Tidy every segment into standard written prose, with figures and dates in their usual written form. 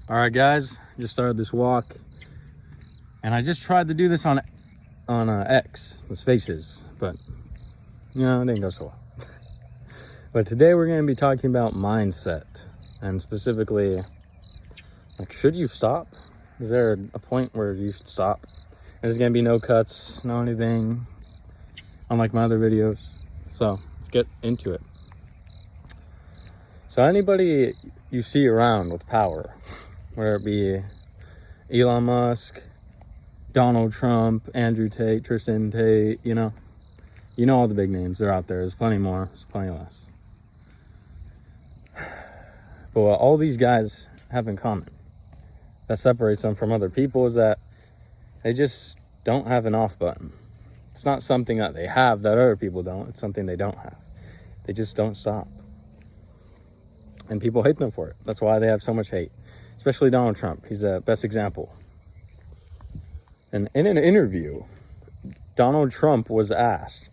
All right, guys, just started this walk, and I just tried to do this on X, the Spaces, but it didn't go so well. But today we're going to be talking about mindset, and specifically, should you stop? Is there a point where you should stop? There's going to be no cuts, no anything, unlike my other videos. So let's get into it. So anybody you see around with power, whether it be Elon Musk, Donald Trump, Andrew Tate, Tristan Tate, you know all the big names. They're out there. There's plenty more. There's plenty less. But what all these guys have in common that separates them from other people is that they just don't have an off button. It's not something that they have that other people don't. It's something they don't have. They just don't stop. And people hate them for it. That's why they have so much hate. Especially Donald Trump. He's the best example. And in an interview, Donald Trump was asked,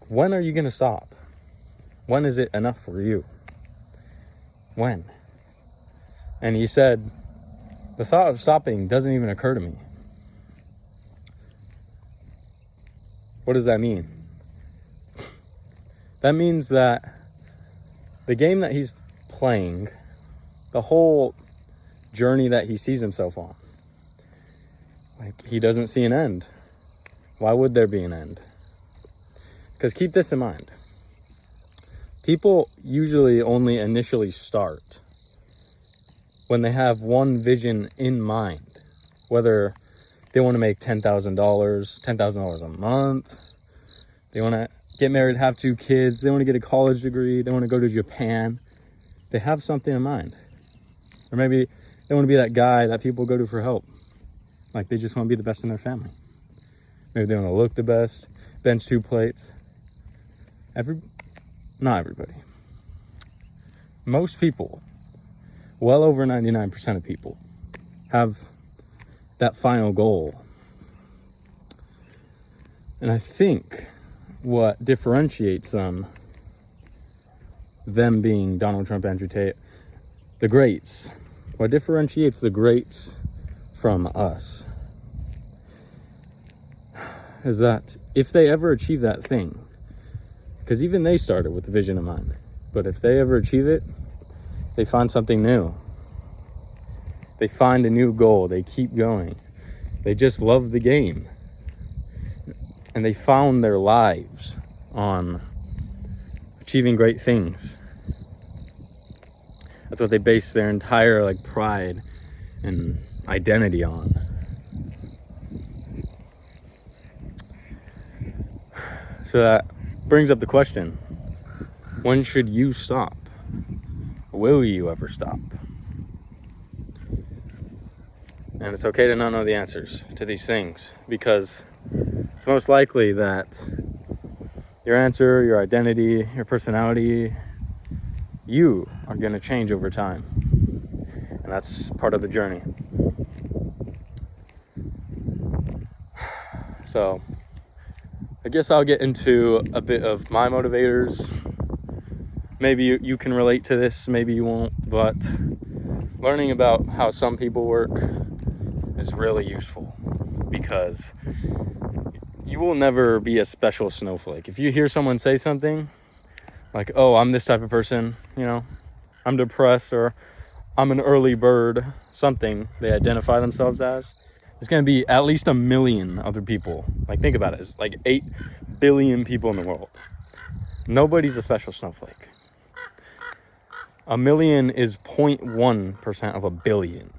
when are you going to stop? When is it enough for you? When? And he said, the thought of stopping doesn't even occur to me. What does that mean? That means that the game that he's playing, the whole journey that he sees himself on, he doesn't see an end. Why would there be an end? Because keep this in mind. People usually only initially start when they have one vision in mind. Whether they want to make $10,000 a month, they want to get married, have 2 kids, they want to get a college degree, they want to go to Japan. They have something in mind. Or maybe they want to be that guy that people go to for help. They just want to be the best in their family. Maybe they want to look the best, bench 2 plates. Not everybody. Most people, well over 99% of people, have that final goal. And I think what differentiates them being Donald Trump, Andrew Tate, the greats, what differentiates the greats from us is that if they ever achieve that thing, because even they started with the vision in mind, but if they ever achieve it, they find something new. They find a new goal. They keep going. They just love the game. And they found their lives on achieving great things. That's what they base their entire pride and identity on. So that brings up the question, when should you stop? Will you ever stop? And it's okay to not know the answers to these things, because it's most likely that your answer, your identity, your personality, you are going to change over time. And that's part of the journey. So I guess I'll get into a bit of my motivators. Maybe you can relate to this, maybe you won't, but learning about how some people work is really useful, because you will never be a special snowflake. If you hear someone say something oh, I'm this type of person, I'm depressed, or I'm an early bird, something they identify themselves as, there's going to be at least 1 million other people. Think about it. It's 8 billion people in the world. Nobody's a special snowflake. 1 million is 0.1% of 1 billion.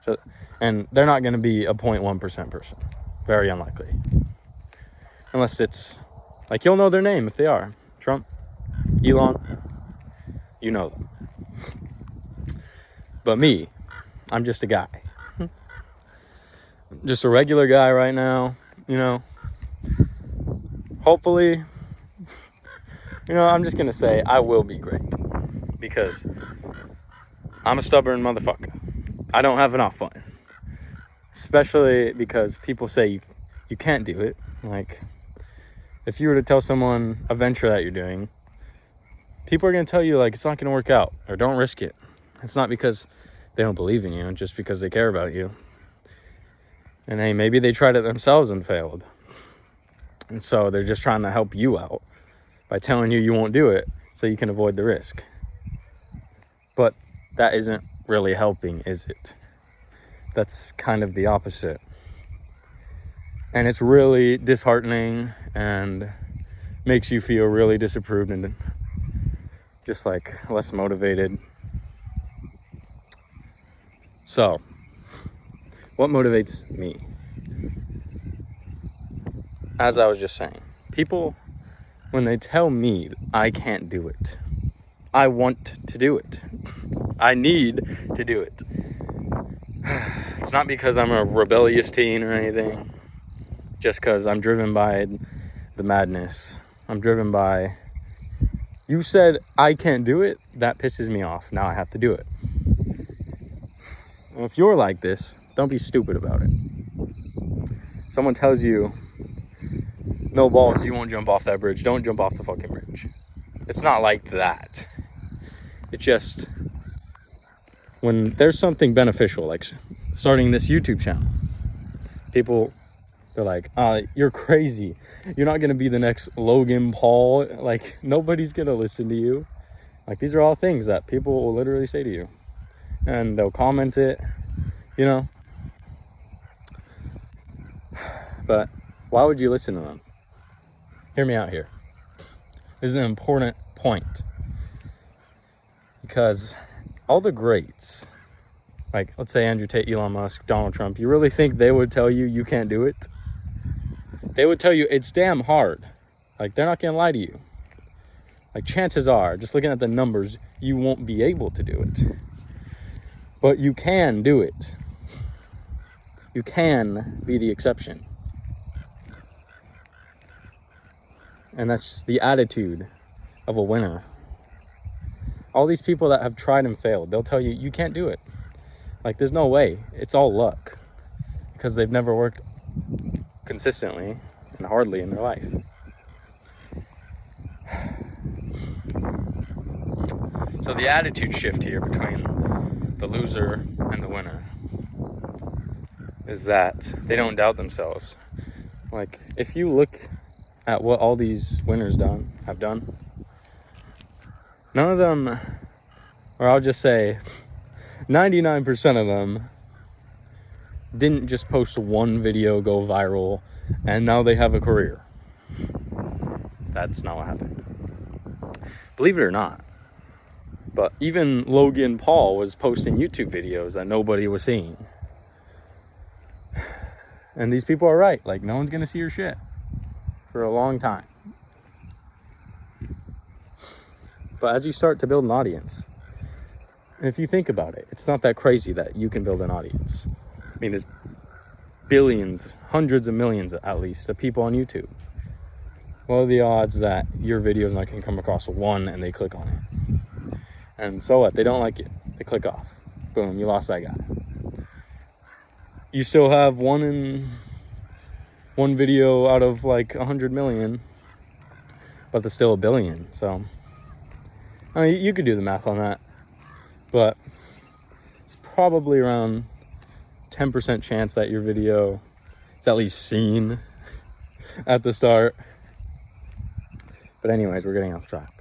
So, and they're not going to be a 0.1% person. Very unlikely. Unless it's, you'll know their name if they are. Trump, Elon, you know them. But me, I'm just a guy. Just a regular guy right now, Hopefully, I'm just going to say I will be great, because I'm a stubborn motherfucker. I don't have an off button. Especially because people say you can't do it. If you were to tell someone a venture that you're doing, people are going to tell you, it's not going to work out, or don't risk it. It's not because they don't believe in you, just because they care about you. And hey, maybe they tried it themselves and failed. And so they're just trying to help you out by telling you won't do it so you can avoid the risk. But that isn't really helping, is it? That's kind of the opposite. And it's really disheartening and makes you feel really disapproved and just like less motivated. So, what motivates me? As I was just saying, people, when they tell me I can't do it, I want to do it. I need to do it. It's not because I'm a rebellious teen or anything, just because I'm driven by the madness. I'm driven by, you said I can't do it, that pisses me off. Now I have to do it. And if you're like this, don't be stupid about it. Someone tells you, no balls, you won't jump off that bridge. Don't jump off the fucking bridge. It's not like that. It just, when there's something beneficial, like starting this YouTube channel, people, they're like, you're crazy. You're not going to be the next Logan Paul. Like, nobody's going to listen to you. Like, these are all things that people will literally say to you. And they'll comment it, you know. But why would you listen to them? Hear me out here. This is an important point. Because all the greats, like, let's say Andrew Tate, Elon Musk, Donald Trump, you really think they would tell you you can't do it? They would tell you it's damn hard. Like, they're not going to lie to you. Like, chances are, just looking at the numbers, you won't be able to do it. But you can do it. You can be the exception. And that's the attitude of a winner. All these people that have tried and failed, they'll tell you, you can't do it. Like, there's no way. It's all luck. Because they've never worked consistently and hardly in their life. So the attitude shift here between the loser and the winner is that they don't doubt themselves. Like, if you look at what all these winners have done, none of them, or I'll just say 99% of them, didn't just post one video, go viral, and now they have a career. That's not what happened. Believe it or not. But even Logan Paul was posting YouTube videos that nobody was seeing. And these people are right. Like, no one's going to see your shit for a long time. But as you start to build an audience, if you think about it, it's not that crazy that you can build an audience. I mean, there's billions, hundreds of millions at least, of people on YouTube. What are the odds that your video is not going to come across one and they click on it? And so what? They don't like it. They click off. Boom, you lost that guy. You still have one video out of like 100 million, but there's still a billion. So, I mean, you could do the math on that. But it's probably around 10% chance that your video is at least seen at the start. But anyways, we're getting off track.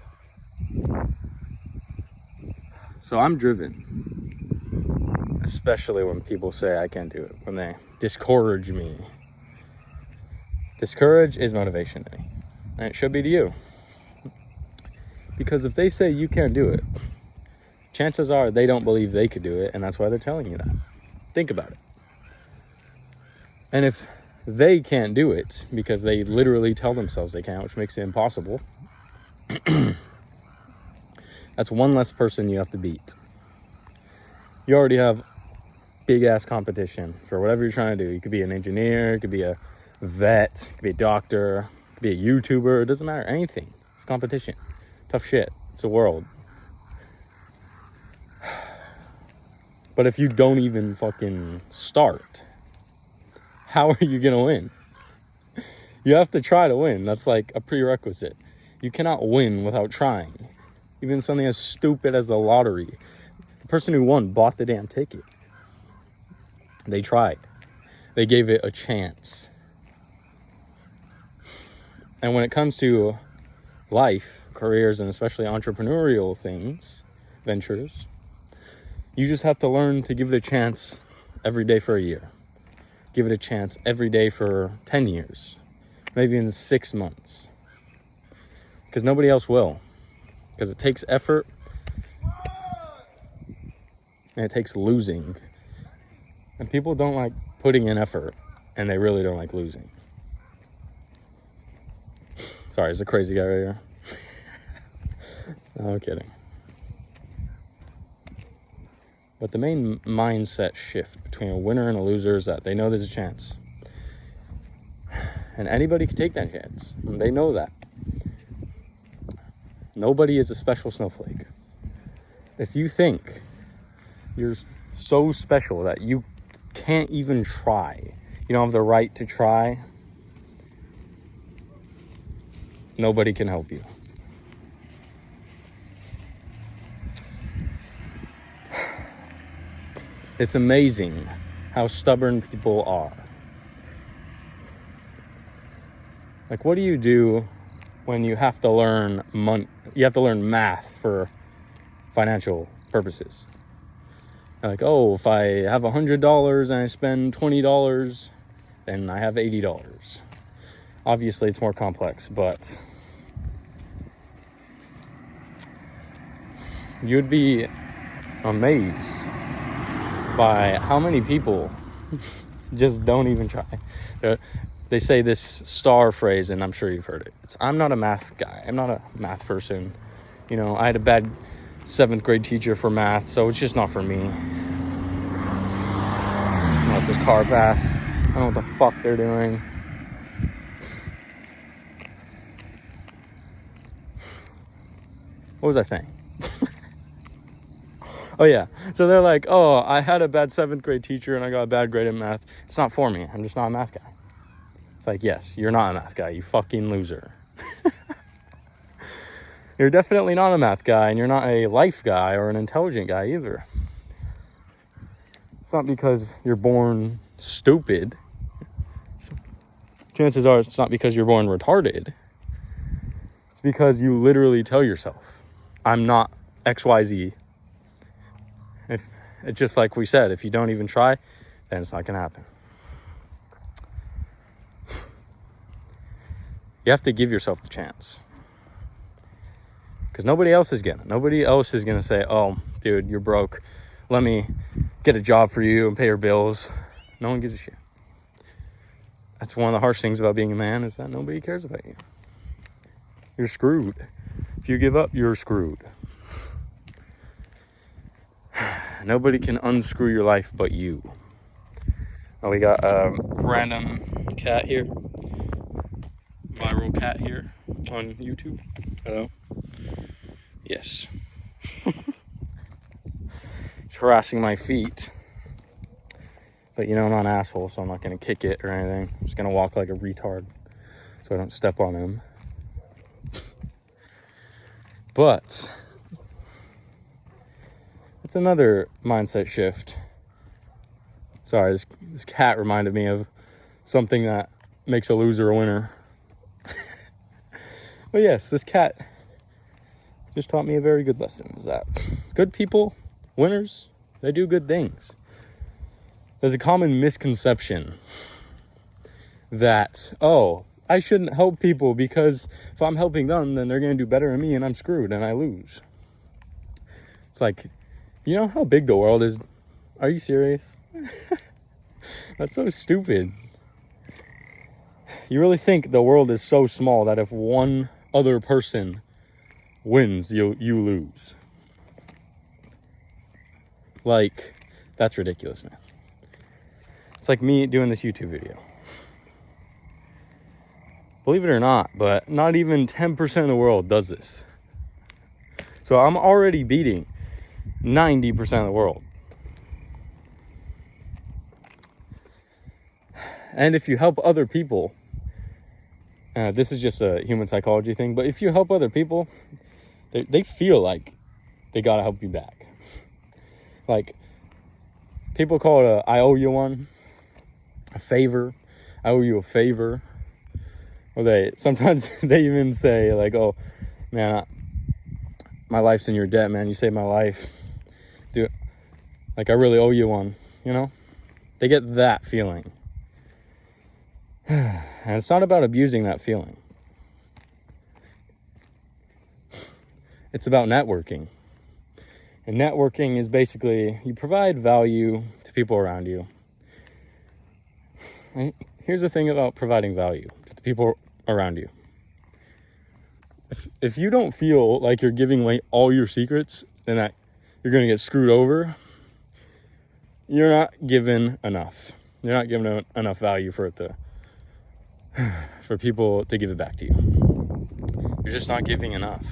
So I'm driven, especially when people say I can't do it, when they discourage me. Discourage is motivation to me, and it should be to you. Because if they say you can't do it, chances are they don't believe they could do it, and that's why they're telling you that. Think about it. And if they can't do it because they literally tell themselves they can't, which makes it impossible, that's one less person you have to beat. You already have big ass competition for whatever you're trying to do. You could be an engineer, you could be a vet, you could be a doctor, you could be a YouTuber, it doesn't matter, anything. It's competition. Tough shit. It's a world. But if you don't even fucking start, how are you gonna win? You have to try to win. That's like a prerequisite. You cannot win without trying. Even something as stupid as the lottery. The person who won bought the damn ticket. They tried. They gave it a chance. And when it comes to life, careers, and especially entrepreneurial ventures, you just have to learn to give it a chance every day for a year. Give it a chance every day for 10 years, maybe in 6 months. Because nobody else will. Because it takes effort and it takes losing. And people don't like putting in effort, and they really don't like losing. Sorry, there's a crazy guy right here. No, I'm kidding. But the main mindset shift between a winner and a loser is that they know there's a chance. And anybody can take that chance. And they know that. Nobody is a special snowflake. If you think you're so special that you can't even try, you don't have the right to try, nobody can help you. It's amazing how stubborn people are. Like, what do you do when you have to learn you have to learn math for financial purposes? Like, oh, if I have $100 and I spend $20, then I have $80. Obviously, it's more complex, but you'd be amazed by how many people just don't even try. They say this star phrase, and I'm sure you've heard it. I'm not a math guy. I'm not a math person. You know, I had a bad 7th grade teacher for math, so it's just not for me. Let this car pass. I don't know what the fuck they're doing. What was I saying? Oh yeah, so they're like, oh, I had a bad 7th grade teacher and I got a bad grade in math. It's not for me. I'm just not a math guy. It's like, yes, you're not a math guy, you fucking loser. You're definitely not a math guy, and you're not a life guy or an intelligent guy either. It's not because you're born stupid. Chances are it's not because you're born retarded. It's because you literally tell yourself, I'm not XYZ. It's just like we said, if you don't even try, then it's not going to happen. You have to give yourself the chance. Because nobody else is going to say, oh, dude, you're broke. Let me get a job for you and pay your bills. No one gives a shit. That's one of the harsh things about being a man, is that nobody cares about you. You're screwed. If you give up, you're screwed. Nobody can unscrew your life but you. Oh, we got a random cat here. Viral cat here on YouTube. Hello. Yes. It's harassing my feet. But you know, I'm not an asshole, so I'm not going to kick it or anything. I'm just going to walk like a retard so I don't step on him. But it's another mindset shift. Sorry, this cat reminded me of something that makes a loser a winner. But yes, this cat just taught me a very good lesson, is that good people, winners, they do good things. There's a common misconception that, oh, I shouldn't help people because if I'm helping them, then they're going to do better than me and I'm screwed and I lose. It's like, you know how big the world is? Are you serious? That's so stupid. You really think the world is so small that if one other person wins, you lose? Like, that's ridiculous, man. It's like me doing this YouTube video. Believe it or not, but not even 10% of the world does this. So I'm already beating 90% of the world. And if you help other people, this is just a human psychology thing, but if you help other people, they feel like they gotta help you back. Like, people call it I owe you one, a favor. I owe you a favor. Or sometimes they even say, like, oh, man, my life's in your debt, man. You saved my life. Dude, like, I really owe you one, you know? They get that feeling. And it's not about abusing that feeling. It's about networking. And networking is basically, you provide value to people around you. And here's the thing about providing value to the people around you. If you don't feel like you're giving away all your secrets and that you're going to get screwed over, you're not given enough. You're not given enough value for people to give it back to you. You're just not giving enough.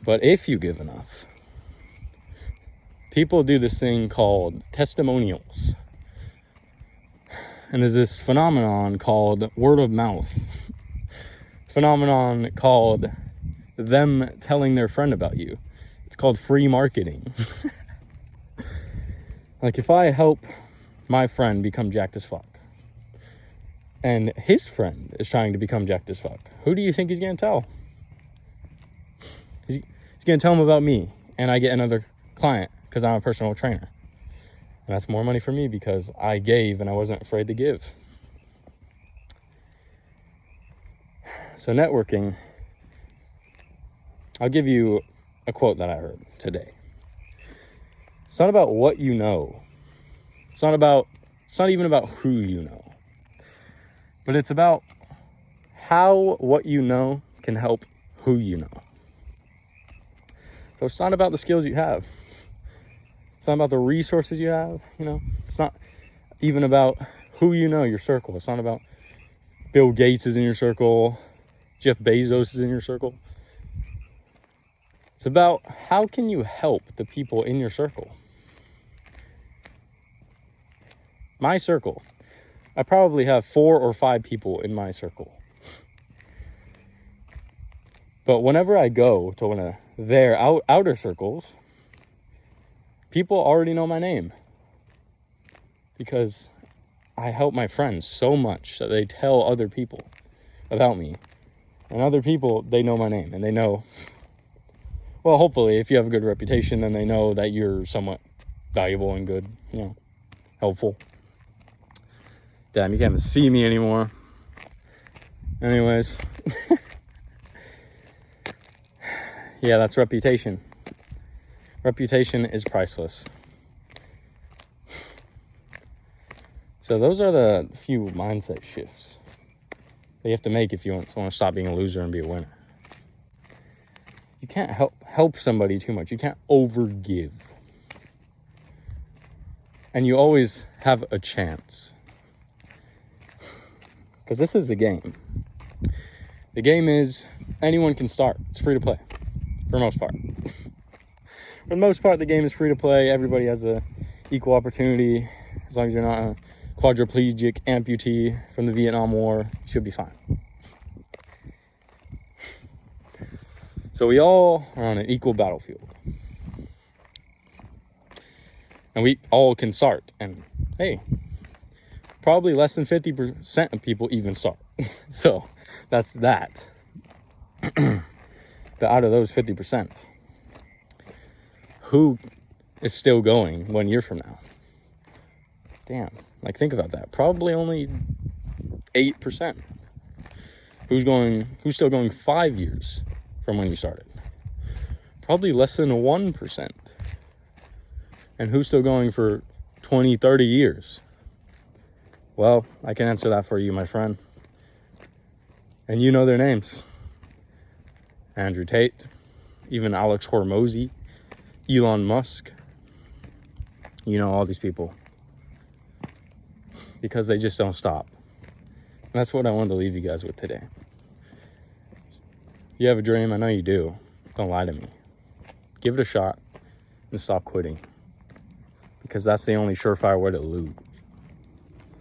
But if you give enough, people do this thing called testimonials. And there's this phenomenon called word of mouth. Phenomenon called them telling their friend about you. It's called free marketing. Like, if I help my friend become jacked as fuck, and his friend is trying to become jacked as fuck, who do you think he's going to tell? He's going to tell him about me, and I get another client because I'm a personal trainer. And that's more money for me because I gave and I wasn't afraid to give. So networking, I'll give you a quote that I heard today. It's not about what you know. It's not even about who you know. But it's about how what you know can help who you know. So it's not about the skills you have. It's not about the resources you have, you know. It's not even about who you know, your circle. It's not about Bill Gates is in your circle, Jeff Bezos is in your circle. It's about how can you help the people in your circle. My circle, I probably have 4 or 5 people in my circle. But whenever I go to one of their outer circles, people already know my name because I help my friends so much that they tell other people about me. And other people, they know my name and they know, well, hopefully if you have a good reputation, then they know that you're somewhat valuable and good, you know, helpful. Damn, you can't even see me anymore. Anyways. Yeah, that's reputation. Reputation is priceless. So those are the few mindset shifts that you have to make if you want to stop being a loser and be a winner. You can't help somebody too much. You can't overgive. And you always have a chance. Because this is the game. The game is anyone can start. It's free to play. For the most part. For the most part, the game is free to play. Everybody has a equal opportunity. As long as you're not a quadriplegic amputee from the Vietnam War, you should be fine. So we all are on an equal battlefield. And we all can start. And hey, probably less than 50% of people even start. So that's that. But out of those 50%, who is still going 1 year from now? Damn, like think about that. Probably only 8%. Who's still going 5 years from when you started? Probably less than 1%. And who's still going for 20, 30 years? Well, I can answer that for you, my friend. And you know their names. Andrew Tate, even Alex Hormozy, Elon Musk. You know all these people. Because they just don't stop. And that's what I wanted to leave you guys with today. You have a dream, I know you do. Don't lie to me. Give it a shot and stop quitting. Because that's the only surefire way to lose.